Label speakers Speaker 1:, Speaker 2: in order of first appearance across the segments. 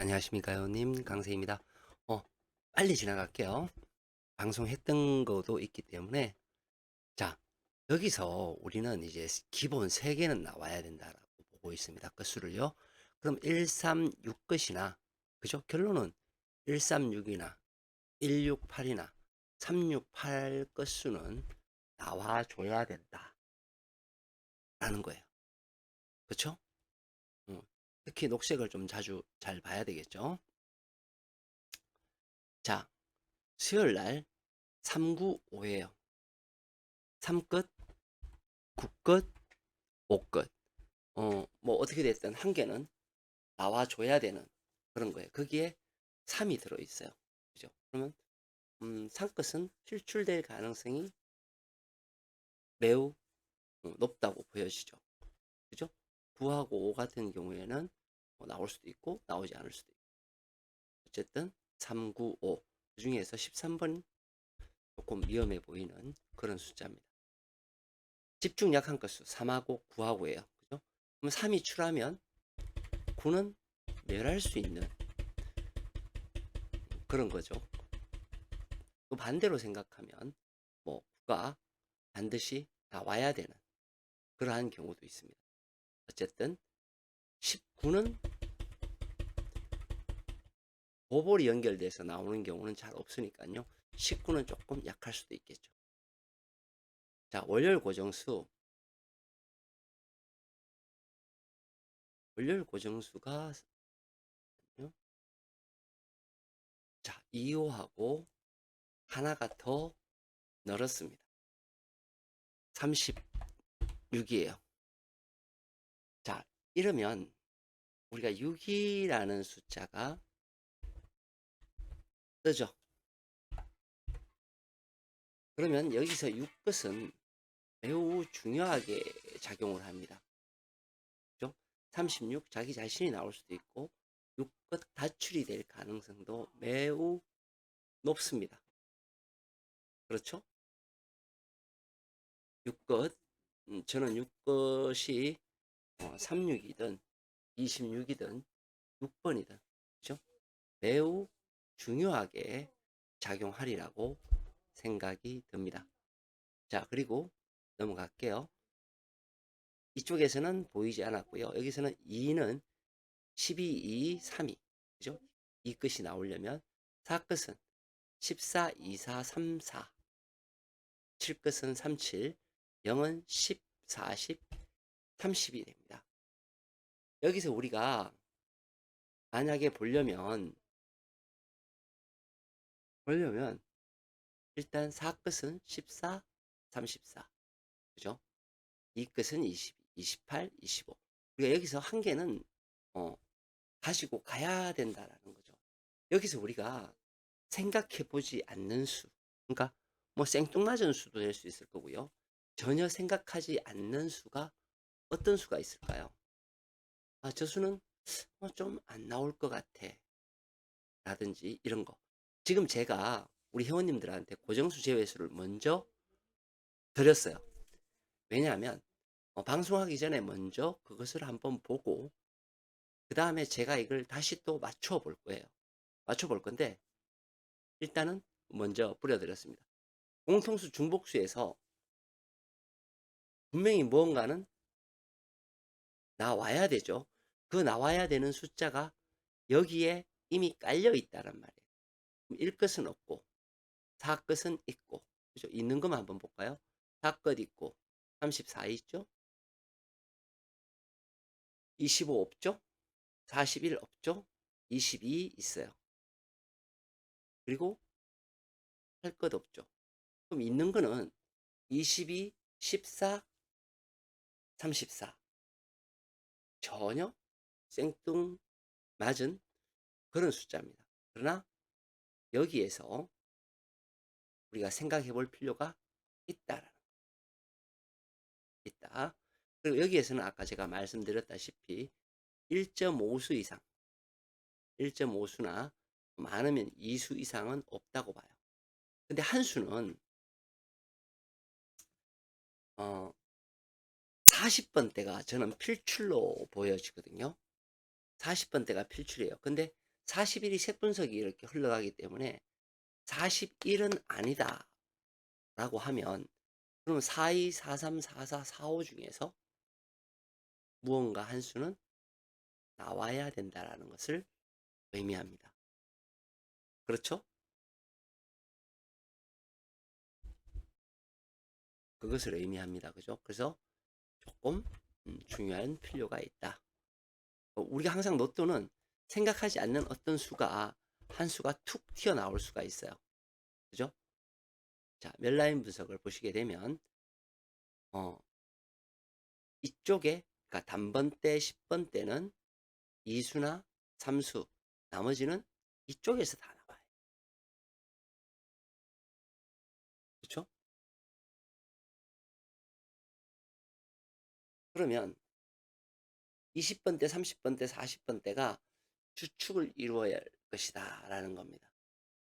Speaker 1: 안녕하십니까, 회원님. 강세입니다. 어, 빨리 지나갈게요. 방송했던 것도 있기 때문에. 자, 여기서 우리는 이제 기본 3개는 나와야 된다라고 보고 있습니다. 끝수를요. 그럼 136 끝이나, 그죠? 결론은 136이나 168이나 368 끝수는 나와줘야 된다라는 거예요. 그쵸? 특히 녹색을 좀 자주 잘 봐야 되겠죠? 자, 수요일 날 395예요. 3끝, 9끝, 5끝. 뭐 어떻게 됐든 한 개는 나와줘야 되는 그런 거예요. 거기에 3이 들어있어요. 그죠? 그러면 3끝은 필출될 가능성이 매우 높다고 보여지죠. 그죠? 9하고 5 같은 경우에는 뭐 나올 수도 있고 나오지 않을 수도 있고. 어쨌든 3, 9, 5. 그 중에서 13번 조금 위험해 보이는 그런 숫자입니다. 집중 약한 끝수 3하고 9하고예요. 그죠? 그럼 3이 출하면 9는 멸할 수 있는 그런 거죠. 또 반대로 생각하면 뭐 9가 반드시 나와야 되는 그러한 경우도 있습니다. 어쨌든 19는 보볼이 연결돼서 나오는 경우는 잘 없으니까요. 19는 조금 약할 수도 있겠죠. 자, 월요일 고정수. 월요일 고정수가 자, 2호하고 하나가 더 늘었습니다. 36이에요. 자, 이러면 우리가 6이라는 숫자가 뜨죠. 그러면 여기서 6것은 매우 중요하게 작용을 합니다. 그죠? 36 자기 자신이 나올 수도 있고 6것 다출이 될 가능성도 매우 높습니다. 그렇죠? 6것 저는 6것이 36이든 26이든 6번이든 그죠? 매우 중요하게 작용하리라고 생각이 듭니다. 자, 그리고 넘어갈게요. 이쪽에서는 보이지 않았고요. 여기서는 2는 12, 2, 3이 그죠? 이 끝이 나오려면 4끝은 14, 24, 34 7끝은 37 0은 10, 40, 30이 됩니다. 여기서 우리가 만약에 보려면 일단 4끝은 14, 34 그죠? 이 끝은 20, 28, 25 우리가 여기서 한 개는 가지고 가야 된다라는 거죠. 여기서 우리가 생각해 보지 않는 수. 그러니까 뭐 생뚱맞은 수도 될 수 있을 거고요. 전혀 생각하지 않는 수가 어떤 수가 있을까요? 아, 저 수는 좀 안 나올 것 같아. 라든지 이런 거. 지금 제가 우리 회원님들한테 고정수 제외수를 먼저 드렸어요. 왜냐하면 방송하기 전에 먼저 그것을 한번 보고 그 다음에 제가 이걸 다시 또 맞춰 볼 거예요. 맞춰 볼 건데 일단은 먼저 뿌려드렸습니다. 공통수 중복수에서 분명히 무언가는 나와야 되죠. 그 나와야 되는 숫자가 여기에 이미 깔려 있다란 말이에요. 1끝은 없고 4끝은 있고 그죠? 있는 것만 한번 볼까요? 4끝 있고 34 있죠? 25 없죠? 41 없죠? 22 있어요. 그리고 할 것 없죠. 그럼 있는 거는 22, 14, 34 전혀 생뚱맞은 그런 숫자입니다. 그러나 여기에서 우리가 생각해 볼 필요가 있다. 있다. 그리고 여기에서는 아까 제가 말씀드렸다시피 1.5수 이상, 1.5수나 많으면 2수 이상은 없다고 봐요. 근데 한 수는 40번대가 저는 필출로 보여지거든요. 40번대가 필출이에요. 근데 40일이 색 분석이 이렇게 흘러가기 때문에 41은 아니다 라고 하면, 그러면 42, 43, 44, 45 중에서 무언가 한 수는 나와야 된다라는 것을 의미합니다. 그렇죠? 그것을 의미합니다. 그죠? 그래서 조금 중요한 필요가 있다. 우리가 항상 로또는 생각하지 않는 어떤 수가, 한 수가 툭 튀어나올 수가 있어요. 그죠? 자, 멜라인 분석을 보시게 되면 이쪽에, 그러니까 단번대 10번대는 2수나 3수, 나머지는 이쪽에서 다 나와요. 그렇죠? 그러면 20번대, 30번대, 40번대가 주축을 이루어야 할 것이다 라는 겁니다.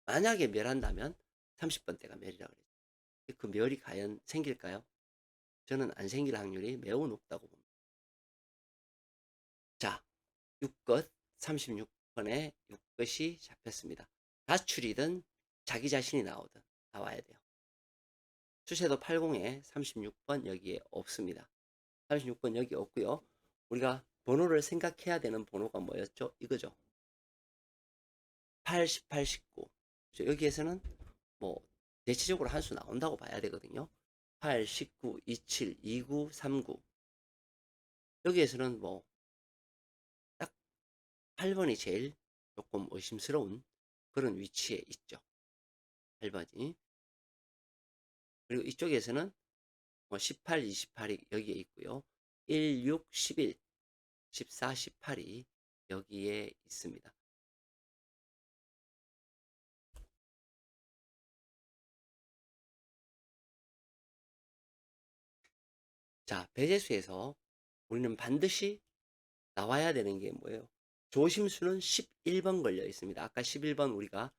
Speaker 1: 만약에 멸한다면 30번대가 멸이라고 그랬죠. 그 멸이 과연 생길까요? 저는 안 생길 확률이 매우 높다고 봅니다. 자, 6것 36번에 6것이 잡혔습니다. 가출이든 자기 자신이 나오든 나와야 돼요. 수세도 80에 36번 여기에 없습니다. 36번 여기 없고요. 우리가 번호를 생각해야 되는 번호가 뭐였죠? 이거죠. 8, 18, 19. 여기에서는 뭐 대체적으로 한 수 나온다고 봐야 되거든요. 8, 19, 27, 29, 39. 여기에서는 뭐 딱 8번이 제일 조금 의심스러운 그런 위치에 있죠. 8번이. 그리고 이쪽에서는 뭐 18, 28이 여기에 있고요. 1, 6, 11, 14, 18이 여기에 있습니다. 자, 배제수에서 우리는 반드시 나와야 되는 게 뭐예요? 조심수는 11번 걸려 있습니다. 아까 11번 우리가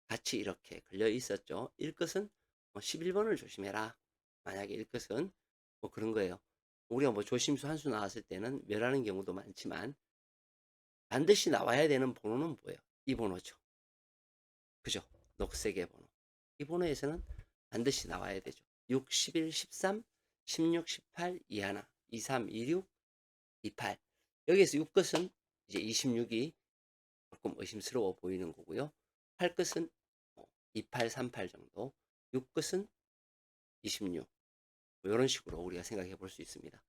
Speaker 1: 같이 이렇게 걸려 있었죠. 일 것은 11번을 조심해라. 만약에 일 것은 뭐 그런 거예요. 우리가 뭐 조심수 한 수 나왔을 때는 멸하는 경우도 많지만 반드시 나와야 되는 번호는 뭐예요? 이 번호죠. 그죠? 녹색의 번호. 이 번호에서는 반드시 나와야 되죠. 6, 11, 13, 16, 18, 21, 23, 26, 28. 여기에서 6것은 이제 26이 조금 의심스러워 보이는 거고요. 8것은 28, 38 정도. 6것은 26. 뭐 이런 식으로 우리가 생각해 볼 수 있습니다.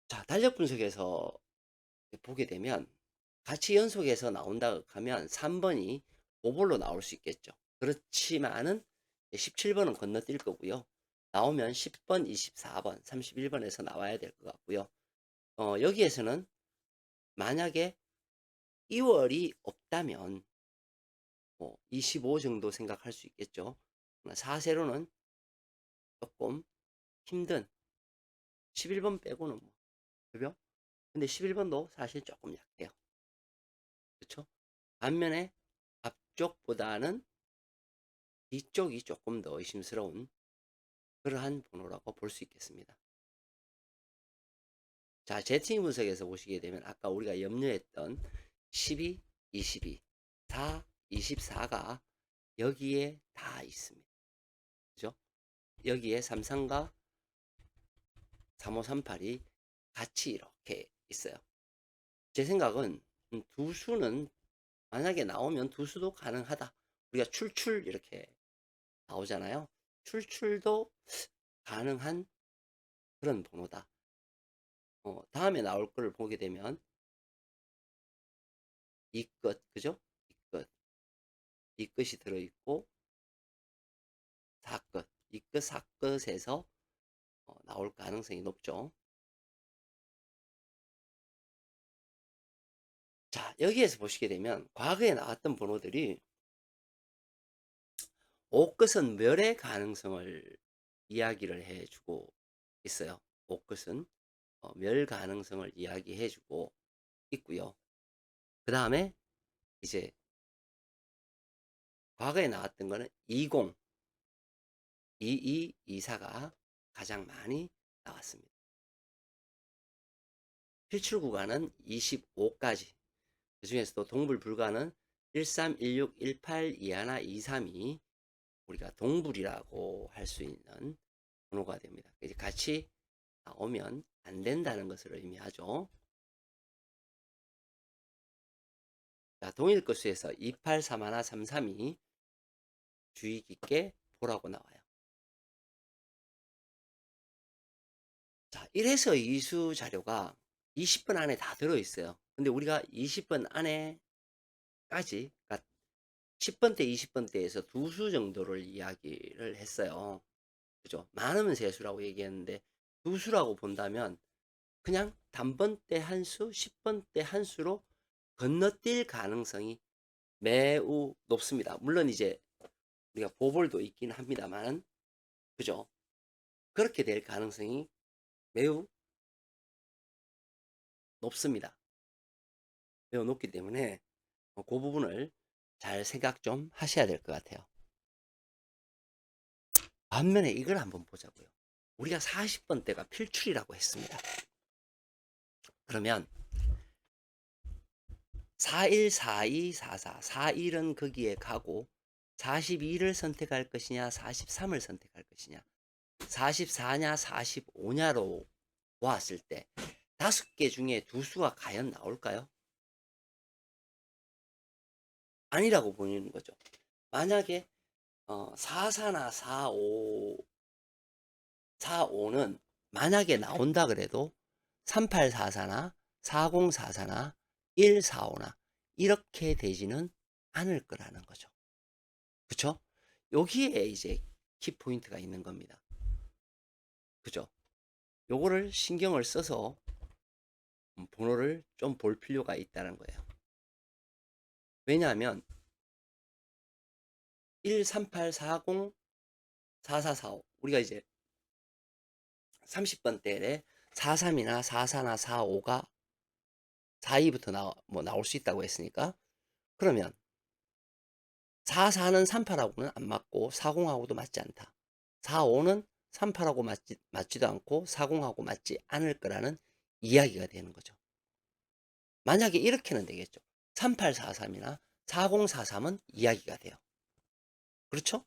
Speaker 1: 자, 달력 분석에서 보게 되면 같이 연속해서 나온다 하면 3번이 오볼로 나올 수 있겠죠. 그렇지만은 17번은 건너뛸 거고요. 나오면 10번, 24번, 31번에서 나와야 될 것 같고요. 여기에서는 만약에 2월이 없다면 25 정도 생각할 수 있겠죠. 4세로는 조금 힘든 11번 빼고는 뭐, 그죠? 근데 11번도 사실 조금 약해요. 그렇죠? 반면에 앞쪽보다는 뒤쪽이 조금 더 의심스러운 그러한 번호라고 볼 수 있겠습니다. 자, 제팅 분석에서 보시게 되면 아까 우리가 염려했던 12, 22, 4, 24가 여기에 다 있습니다. 그죠? 여기에 33과 3538이 같이 이렇게 있어요. 제 생각은 두 수는 만약에 나오면 두 수도 가능하다. 우리가 출출 이렇게 나오잖아요. 출출도 가능한 그런 번호다. 다음에 나올 걸 보게 되면 이것, 그죠? 이것이 들어있고 사것, 이것, 사것에서 나올 가능성이 높죠. 자, 여기에서 보시게 되면 과거에 나왔던 번호들이 옥것은 멸의 가능성을 이야기를 해주고 있어요. 옥것은 멸 가능성을 이야기해주고 있고요. 그 다음에 이제 과거에 나왔던 거는 20, 22, 24가 가장 많이 나왔습니다. 필출 구간은 25까지. 그 중에서도 동불 불가는 13, 16, 18, 21, 23이 우리가 동불이라고 할 수 있는 번호가 됩니다. 이제 같이 나오면 안 된다는 것을 의미하죠. 자, 동일 것수에서 28, 31, 33이 주의 깊게 보라고 나와요. 자, 1에서 2수 자료가 20번 안에 다 들어있어요. 근데 우리가 20번 안에까지, 그러니까 10번대, 20번대에서 두 수 정도를 이야기를 했어요. 그죠? 많으면 세수라고 얘기했는데 두 수라고 본다면 그냥 단번대 한 수, 10번대 한 수로 건너뛸 가능성이 매우 높습니다. 물론 이제 우리가 보볼도 있긴 합니다만, 그죠? 그렇게 될 가능성이 매우 높습니다. 매우 높기 때문에 그 부분을 잘 생각 좀 하셔야 될 것 같아요. 반면에 이걸 한번 보자고요. 우리가 40번대가 필출이라고 했습니다. 그러면 41, 42, 44, 41은 거기에 가고 42를 선택할 것이냐 43을 선택할 것이냐 44냐 45냐로 보았을 때 5개 중에 두 수가 과연 나올까요? 아니라고 보이는 거죠. 만약에 44나 45는 만약에 나온다 그래도 3844나 4044나 145나 이렇게 되지는 않을 거라는 거죠. 그쵸? 여기에 이제 키포인트가 있는 겁니다. 그죠? 요거를 신경을 써서 번호를 좀 볼 필요가 있다는 거예요. 왜냐하면 13840 4445 우리가 이제 30번대에 43이나 44나 45가 42부터 나올 수 있다고 했으니까 그러면 44는 38하고는 안 맞고 40하고도 맞지 않다. 45는 38하고 맞지도 않고 40하고 맞지 않을 거라는 이야기가 되는 거죠. 만약에 이렇게는 되겠죠. 3843이나 4043은 이야기가 돼요. 그렇죠?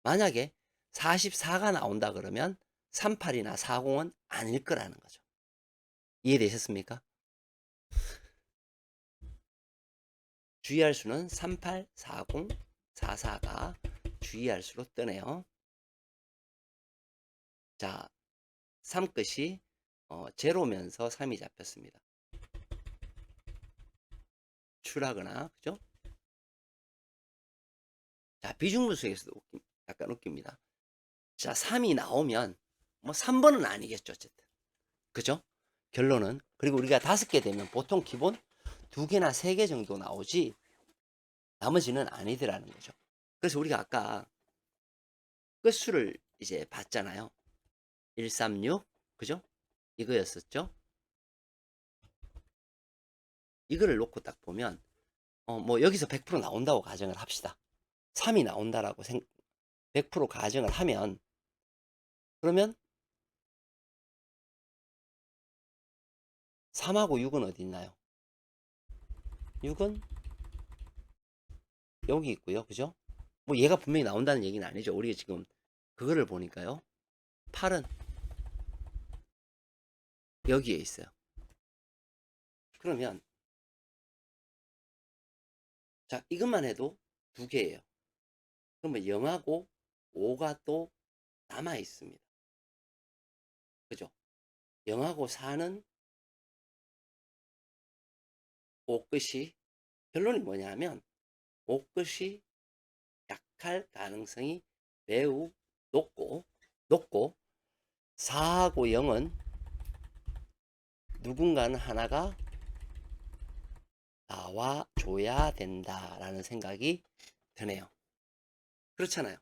Speaker 1: 만약에 44가 나온다 그러면 38이나 40은 아닐 거라는 거죠. 이해되셨습니까? 주의할 수는 38, 40, 44가 주의할 수로 뜨네요. 자, 3끝이 제로면서 3이 잡혔습니다. 출하거나, 그죠? 자, 비중분수에서도 약간 웃깁니다. 자, 3이 나오면, 뭐 3번은 아니겠죠, 어쨌든. 그죠? 결론은. 그리고 우리가 5개 되면 보통 기본 2개나 3개 정도 나오지, 나머지는 아니더라는 거죠. 그래서 우리가 아까 끝수를 이제 봤잖아요. 136, 그죠? 이거였었죠? 이거를 놓고 딱 보면, 뭐 여기서 100% 나온다고 가정을 합시다. 3이 나온다라고 100% 가정을 하면, 그러면 3하고 6은 어디 있나요? 6은 여기 있고요. 그죠? 뭐 얘가 분명히 나온다는 얘기는 아니죠. 우리가 지금 그거를 보니까요. 8은 여기에 있어요. 그러면 자, 이것만 해도 2개예요. 그러면 0하고 5가 또 남아 있습니다. 그죠? 0하고 4는 5끝이 결론이 뭐냐면 5끝이 약할 가능성이 매우 높고 4하고 0은 누군가는 하나가 나와줘야 된다라는 생각이 드네요. 그렇잖아요.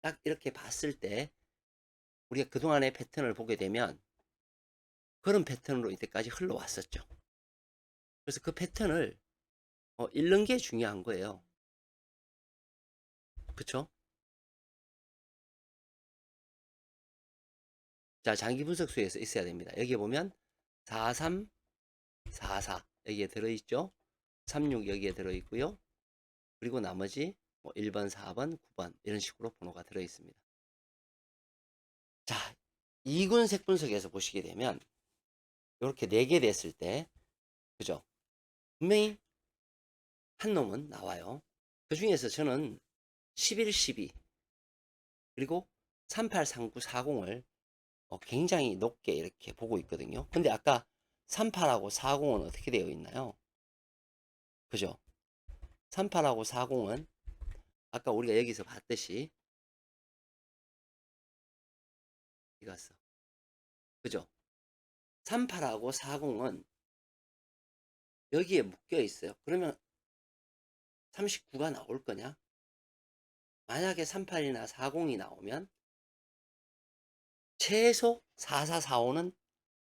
Speaker 1: 딱 이렇게 봤을 때 우리가 그동안의 패턴을 보게 되면 그런 패턴으로 이때까지 흘러왔었죠. 그래서 그 패턴을 읽는 게 중요한 거예요. 그쵸? 자, 장기 분석수에서 있어야 됩니다. 여기에 보면 43, 44 여기에 들어있죠. 36 여기에 들어있고요. 그리고 나머지 뭐 1번, 4번, 9번 이런 식으로 번호가 들어있습니다. 자, 이군색 분석에서 보시게 되면 이렇게 4개 됐을 때 그죠? 분명히 한 놈은 나와요. 그 중에서 저는 11, 12 그리고 38, 39, 40을 굉장히 높게 이렇게 보고 있거든요. 근데 아까 38하고 40은 어떻게 되어 있나요? 그죠? 38하고 40은 아까 우리가 여기서 봤듯이 이갔어. 그죠? 38하고 40은 여기에 묶여 있어요. 그러면 39가 나올 거냐? 만약에 38이나 40이 나오면 최소 4445는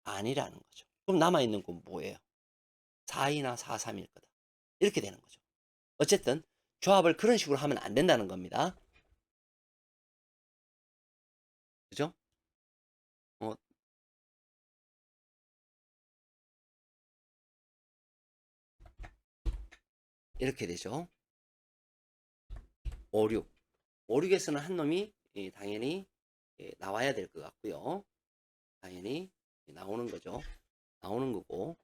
Speaker 1: 아니라는 거죠. 그럼 남아있는 건 뭐예요? 42나 43일 거다. 이렇게 되는 거죠. 어쨌든 조합을 그런 식으로 하면 안 된다는 겁니다. 그죠? 어, 이렇게 되죠. 5, 6. 5, 6에서는 한 놈이 당연히 나와야 될 것 같고요. 당연히 나오는 거죠. 나오는 거고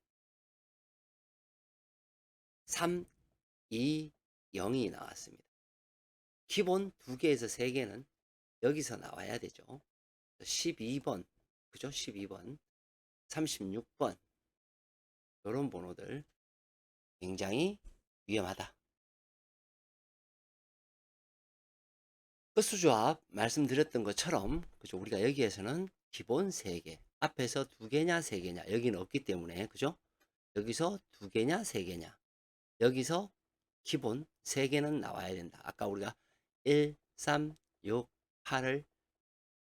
Speaker 1: 3, 2, 0이 나왔습니다. 기본 2개에서 3개는 여기서 나와야 되죠. 12번, 그죠? 12번, 36번 이런 번호들 굉장히 위험하다. 끝수조합 말씀드렸던 것처럼 그죠? 우리가 여기에서는 기본 3개, 앞에서 2개냐 3개냐 여기는 없기 때문에 그죠? 여기서 2개냐 3개냐 여기서 기본 3개는 나와야 된다. 아까 우리가 1, 3, 6, 8을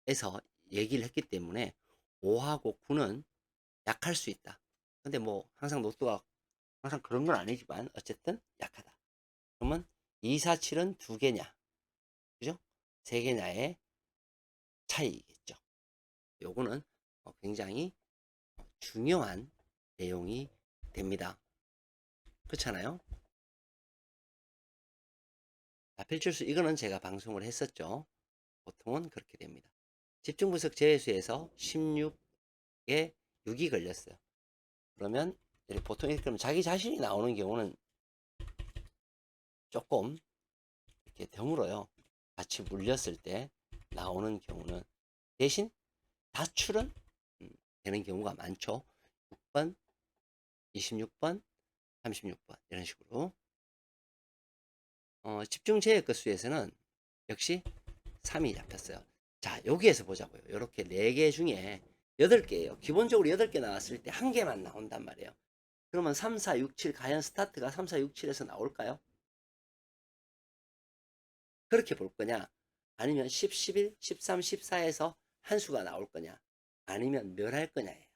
Speaker 1: 에서 얘기를 했기 때문에 5하고 9는 약할 수 있다. 근데 뭐 항상 노트가 항상 그런 건 아니지만 어쨌든 약하다. 그러면 2, 4, 7은 2개냐 그죠? 3개냐의 차이겠죠. 요거는 굉장히 중요한 내용이 됩니다. 그렇잖아요. 필출수 이거는 제가 방송을 했었죠. 보통은 그렇게 됩니다. 집중분석 제외수에서 16에 6이 걸렸어요. 그러면 보통 이렇게 그러면 자기 자신이 나오는 경우는 조금 이렇게 드물어요. 같이 물렸을 때 나오는 경우는 대신 다출은 되는 경우가 많죠. 6번, 26번, 36번 이런 식으로 집중 제외 건수에서는 역시 3이 잡혔어요. 자, 여기에서 보자고요. 이렇게 4개 중에 8개예요. 기본적으로 8개 나왔을 때 1개만 나온단 말이에요. 그러면 3, 4, 6, 7 과연 스타트가 3, 4, 6, 7에서 나올까요? 그렇게 볼 거냐? 아니면 10, 11, 13, 14에서 한 수가 나올 거냐? 아니면 멸할 거냐예요.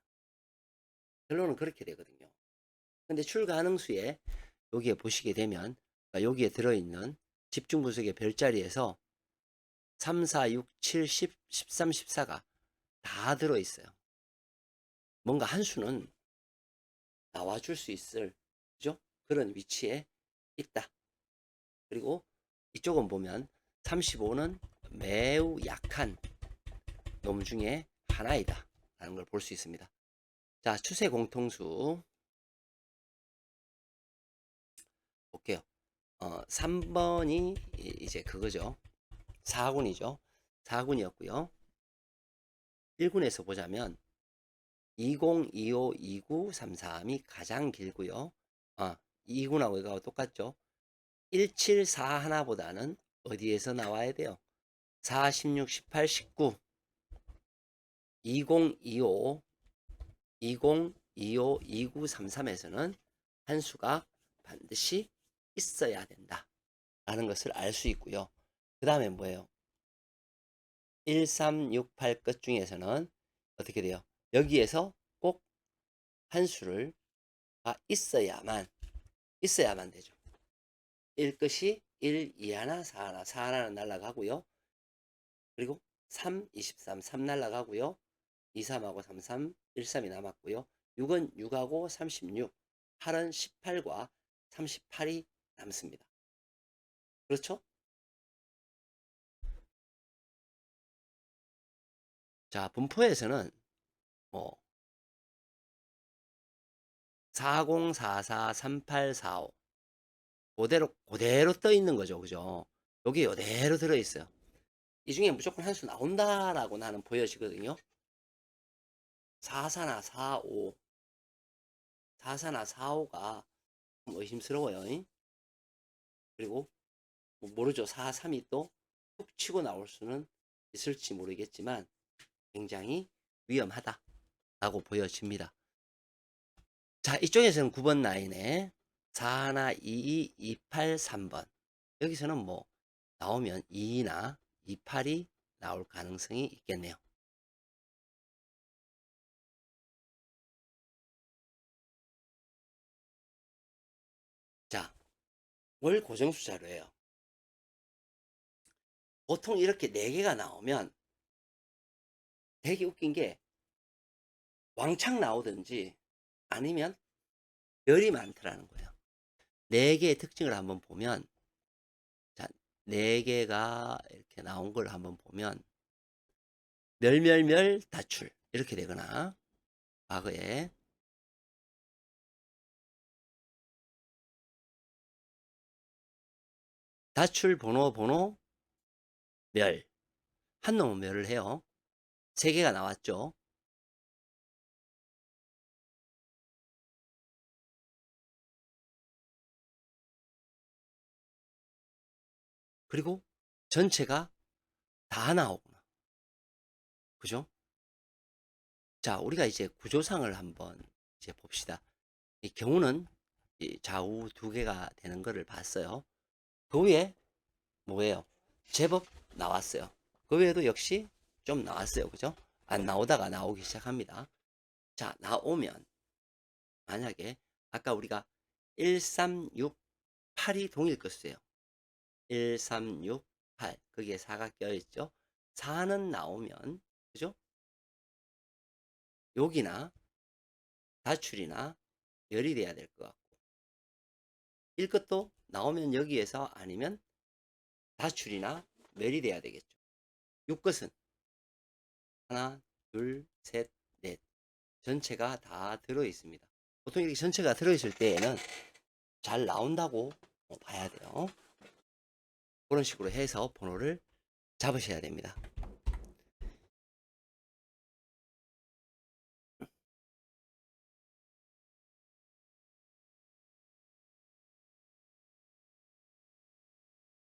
Speaker 1: 결론은 그렇게 되거든요. 근데 출가능수에 여기에 보시게 되면 여기에 들어있는 집중 분석의 별자리에서 3, 4, 6, 7, 10, 13, 14가 다 들어있어요. 뭔가 한 수는 나와줄 수 있을 그죠? 그런 위치에 있다. 그리고 이쪽은 보면 35는 매우 약한 놈 중에 하나이다 라는 걸 볼 수 있습니다. 자, 추세 공통수 볼게요. 3번이 이제 그거죠. 4군이죠. 4군이었고요. 1군에서 보자면 20, 25, 29, 33이 가장 길고요. 2군하고 이거하고 똑같죠. 174 하나보다는 어디에서 나와야 돼요? 4, 16, 18, 19 20, 25 20, 25, 29, 33에서는 한 수가 반드시 있어야 된다 라는 것을 알 수 있고요. 그 다음에 뭐예요? 1, 3, 6, 8 끝 중에서는 어떻게 돼요? 여기에서 꼭 한 수를 있어야만 되죠. 1 끝이 1, 2 하나, 4 하나, 4 하나는 날라가고요. 그리고 3, 23, 3 날라가고요. 23하고 33, 13이 남았고요. 6은 6하고 36, 8은 18과 38이 남습니다. 그렇죠? 자, 분포에서는 뭐 40, 44, 38, 45 그대로 떠 있는 거죠. 그죠? 여기 이대로 들어 있어요. 이 중에 무조건 한 수 나온다라고 나는 보여지거든요. 44나 45, 44나 45가 좀 의심스러워요. 그리고 뭐 모르죠. 43이 또 툭 치고 나올 수는 있을지 모르겠지만 굉장히 위험하다라고 보여집니다. 자, 이쪽에서는 9번 라인에 4나 2, 28, 3번. 여기서는 뭐 나오면 2나 28이 나올 가능성이 있겠네요. 자, 월 고정수 자료예요. 보통 이렇게 4개가 나오면 되게 웃긴 게 왕창 나오든지 아니면 열이 많더라는 거예요. 4개의 특징을 한번 보면, 자, 4개가 이렇게 나온 걸 한번 보면 멸멸멸 다출 이렇게 되거나, 과거에 다출 번호 번호 멸, 한 놈은 멸을 해요. 3개가 나왔죠. 그리고 전체가 다 나오구나. 그죠? 자, 우리가 이제 구조상을 한번 이제 봅시다. 이 경우는 이 좌우 2개가 되는 거를 봤어요. 그 위에 뭐예요? 제법 나왔어요. 그 외에도 역시 좀 나왔어요. 그죠? 안 나오다가 나오기 시작합니다. 자, 나오면 만약에 아까 우리가 1, 3, 6, 8이 동일 것이에요. 1, 3, 6, 8 거기에 4가 껴있죠. 4는 나오면 그죠? 여기나 다출이나 열이 돼야 될 것 같고, 1 것도 나오면 여기에서 아니면 다출이나 멸이 돼야 되겠죠. 6 것은 하나, 둘, 셋, 넷 전체가 다 들어 있습니다. 보통 이렇게 전체가 들어 있을 때에는 잘 나온다고 봐야 돼요. 그런 식으로 해서 번호를 잡으셔야 됩니다.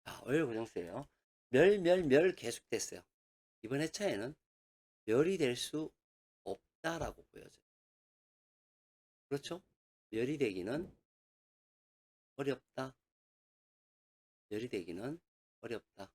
Speaker 1: 자, 월 고정수예요. 멸 계속됐어요. 이번 회차에는 멸이 될 수 없다라고 보여져요. 그렇죠? 멸이 되기는 어렵다. 멸이 되기는 어렵다.